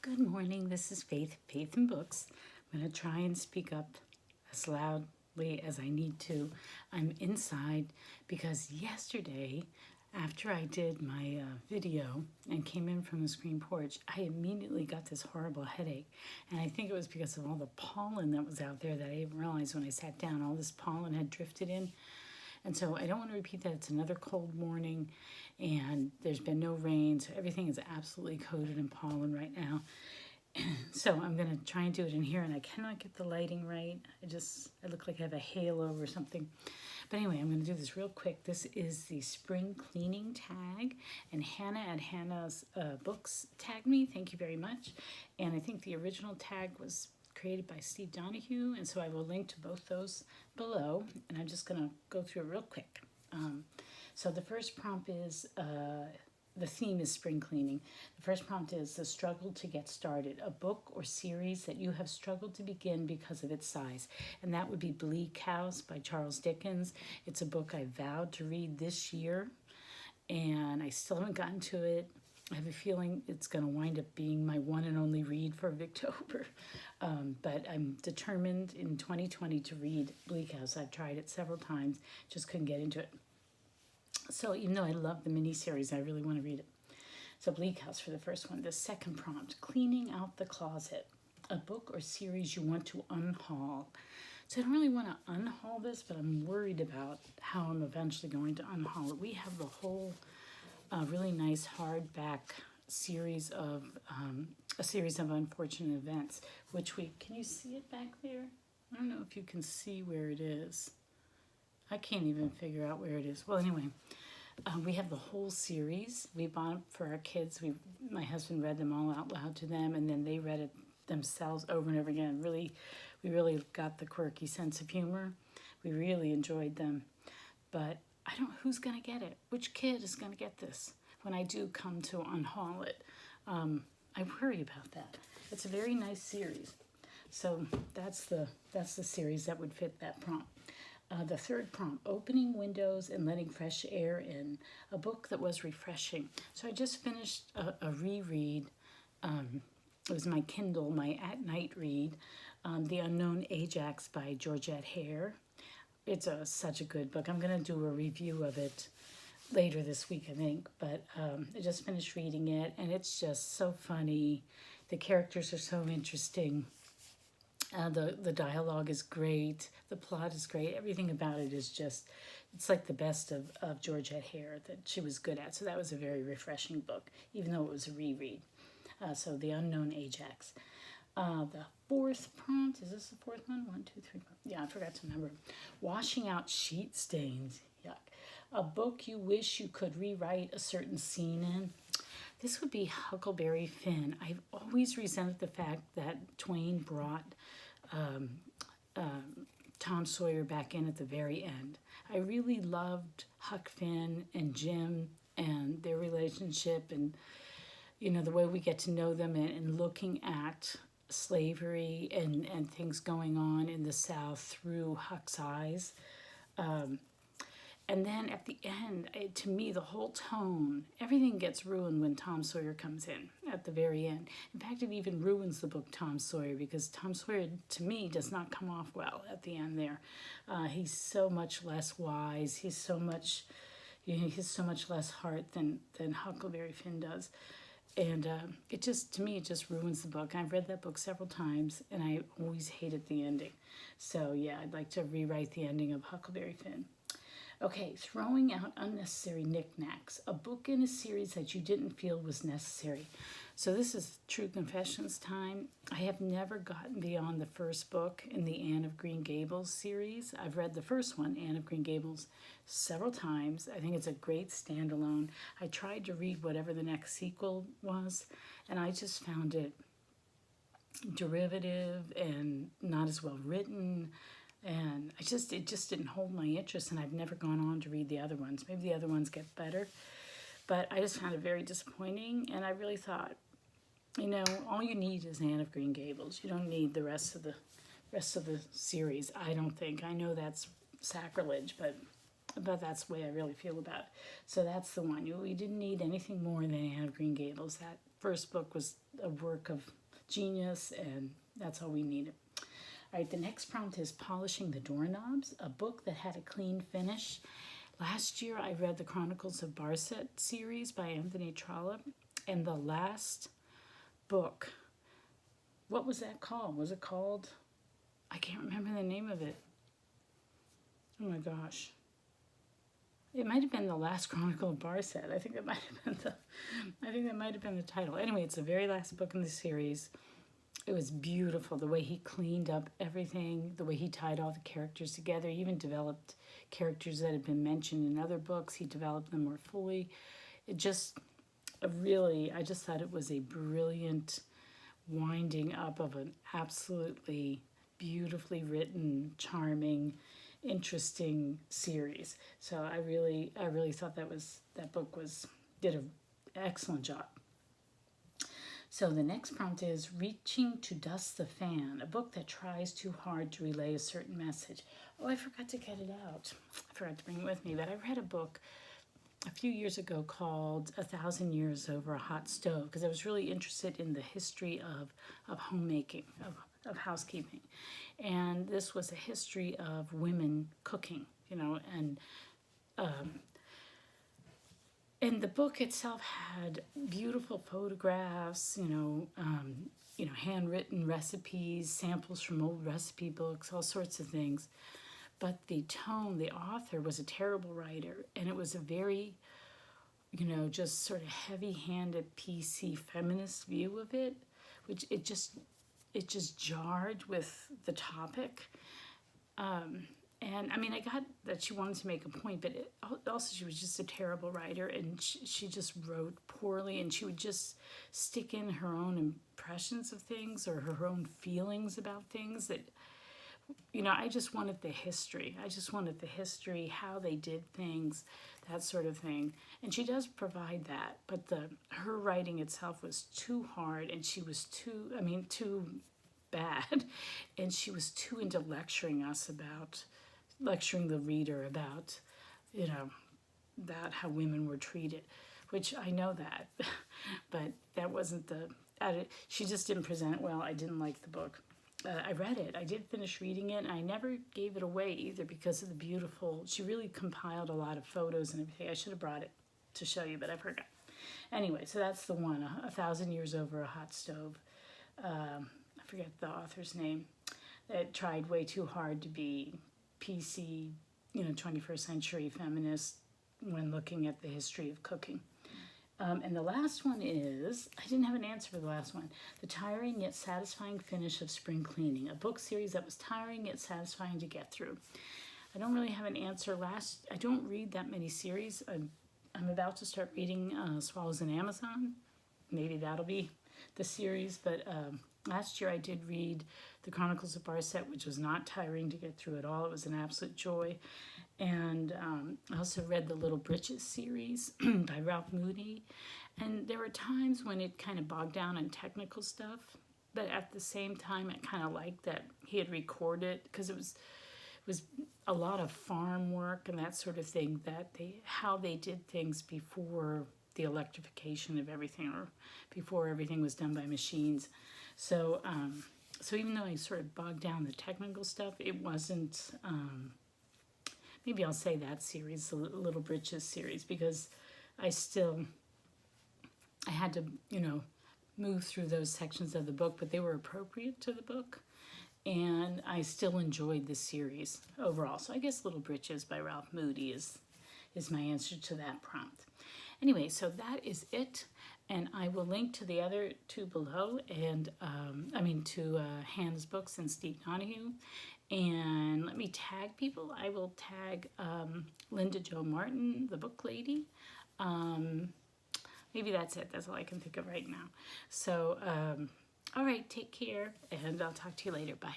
Good morning. This is Faith and Books. I'm going to try and speak up as loudly as I need to. I'm inside because yesterday, after I did my video and came in from the screen porch, I immediately got this horrible headache. And I think it was because of all the pollen that was out there that I didn't realize when I sat down, all this pollen had drifted in. And so I don't want to repeat that. It's another cold morning and there's been no rain. So everything is absolutely coated in pollen right now. So I'm going to try and do it in here, and I cannot get the lighting right. I look like I have a halo or something. But anyway, I'm going to do this real quick. This is the spring cleaning tag, and Hannah at Hannah's Books tagged me. Thank you very much. And I think the original tag was created by Steve Donahue, and so I will link to both those below, and I'm just going to go through it real quick. So the first prompt is... the theme is spring cleaning. The first prompt is the struggle to get started, a book or series that you have struggled to begin because of its size. And that would be Bleak House by Charles Dickens. It's a book I vowed to read this year, and I still haven't gotten to it. I have a feeling it's going to wind up being my one and only read for Victober. But I'm determined in 2020 to read Bleak House. I've tried it several times, just couldn't get into it. So even though I love the miniseries, I really want to read it. So Bleak House for the first one. The second prompt, cleaning out the closet, a book or series you want to unhaul. So I don't really want to unhaul this, but I'm worried about how I'm eventually going to unhaul it. We have the whole really nice hardback series of a series of unfortunate events, which can you see it back there? I don't know if you can see where it is. I can't even figure out where it is. Well, anyway, we have the whole series. We bought it for our kids. My husband read them all out loud to them, and then they read it themselves over and over again. We really got the quirky sense of humor. We really enjoyed them. But I don't know who's going to get it. Which kid is going to get this when I do come to unhaul it? I worry about that. It's a very nice series. So that's the series that would fit that prompt. The third prompt, opening windows and letting fresh air in, a book that was refreshing. So I just finished a reread. It was my Kindle, my at-night read, The Unknown Ajax by Georgette Hare. It's such a good book. I'm going to do a review of it later this week, I think. But I just finished reading it, and it's just so funny. The characters are so interesting. The dialogue is great. The plot is great. Everything about it is just, it's like the best of Georgette Hare that she was good at. So that was a very refreshing book, even though it was a reread. So The Unknown Ajax. The fourth prompt, is this the fourth one? 1, 2, 3, 4. Yeah, I forgot to number. Washing out sheet stains. Yuck. A book you wish you could rewrite a certain scene in. This would be Huckleberry Finn. I've always resented the fact that Twain brought Tom Sawyer back in at the very end. I really loved Huck Finn and Jim and their relationship, and the way we get to know them, and looking at slavery and things going on in the South through Huck's eyes. And then at the end, to me, the whole tone, everything gets ruined when Tom Sawyer comes in at the very end. In fact, it even ruins the book Tom Sawyer, because Tom Sawyer, to me, does not come off well at the end there. He's so much less wise. He's so much less heart than Huckleberry Finn does. And to me, it just ruins the book. I've read that book several times, and I always hated the ending. So yeah, I'd like to rewrite the ending of Huckleberry Finn. Okay, throwing out unnecessary knick-knacks, a book in a series that you didn't feel was necessary. So this is True Confessions time. I have never gotten beyond the first book in the Anne of Green Gables series. I've read the first one, Anne of Green Gables, several times. I think it's a great standalone. I tried to read whatever the next sequel was, and I just found it derivative and not as well written. And it just didn't hold my interest, and I've never gone on to read the other ones. Maybe the other ones get better, but I just found it very disappointing. And I really thought, all you need is Anne of Green Gables. You don't need the rest of the series. I don't think. I know that's sacrilege, but that's the way I really feel about it. So that's the one. We didn't need anything more than Anne of Green Gables. first book was a work of genius, and that's all we needed. All right, the next prompt is Polishing the Doorknobs, a book that had a clean finish. Last year, I read the Chronicles of Barset series by Anthony Trollope, and the last book, what was that called? Was it called? I can't remember the name of it. Oh my gosh. It might have been the last Chronicle of Barset. I think that might have been the title. Anyway, it's the very last book in the series. It was beautiful, the way he cleaned up everything, the way he tied all the characters together. He even developed characters that had been mentioned in other books. He developed them more fully. I just thought it was a brilliant winding up of an absolutely beautifully written, charming, interesting series. So I really thought that book did an excellent job. So the next prompt is Reaching to Dust the Fan, a book that tries too hard to relay a certain message. Oh, I forgot to get it out. I forgot to bring it with me, but I read a book a few years ago called 1,000 Years Over a Hot Stove, because I was really interested in the history of homemaking, of housekeeping. And this was a history of women cooking, and the book itself had beautiful photographs, handwritten recipes, samples from old recipe books, all sorts of things. But the author was a terrible writer, and it was a very, just sort of heavy-handed PC feminist view of it, which it just jarred with the topic. And I mean, I got that she wanted to make a point, but also she was just a terrible writer, and she just wrote poorly, and she would just stick in her own impressions of things or her own feelings about things that, I just wanted the history. How they did things, that sort of thing. And she does provide that, but her writing itself was too hard, and she was too bad, and she was too into lecturing the reader about how women were treated, which I know that, but that wasn't she just didn't present it well. I didn't like the book. I read it. I did finish reading it, and I never gave it away either because of she really compiled a lot of photos and everything. I should have brought it to show you, but I forgot. Anyway, so that's the one, 1,000 Years Over a Hot Stove. I forget the author's name. It tried way too hard to be PC, 21st century feminist when looking at the history of cooking. And the last one is, I didn't have an answer for the last one, The Tiring Yet Satisfying Finish of Spring Cleaning, a book series that was tiring yet satisfying to get through. I don't really have an answer. I don't read that many series. I'm about to start reading Swallows in Amazon. Maybe that'll be the series, but last year I did read The Chronicles of Barset, which was not tiring to get through at all. It was an absolute joy. And I also read the Little Britches series by Ralph Moody. And there were times when it kind of bogged down on technical stuff, but at the same time, I kind of liked that he had recorded, because it was a lot of farm work and that sort of thing, how they did things before the electrification of everything, or before everything was done by machines. So even though I sort of bogged down the technical stuff, it wasn't, maybe I'll say that series, the Little Britches series, because I had to, move through those sections of the book, but they were appropriate to the book, and I still enjoyed the series overall. So I guess Little Britches by Ralph Moody is my answer to that prompt. Anyway, so that is it, and I will link to the other two below, and to Hannah's Books and Steve Donahue. And let me tag people. I will tag Linda Jo Martin, the book lady. Maybe that's it. That's all I can think of right now. So, all right, take care, and I'll talk to you later. Bye.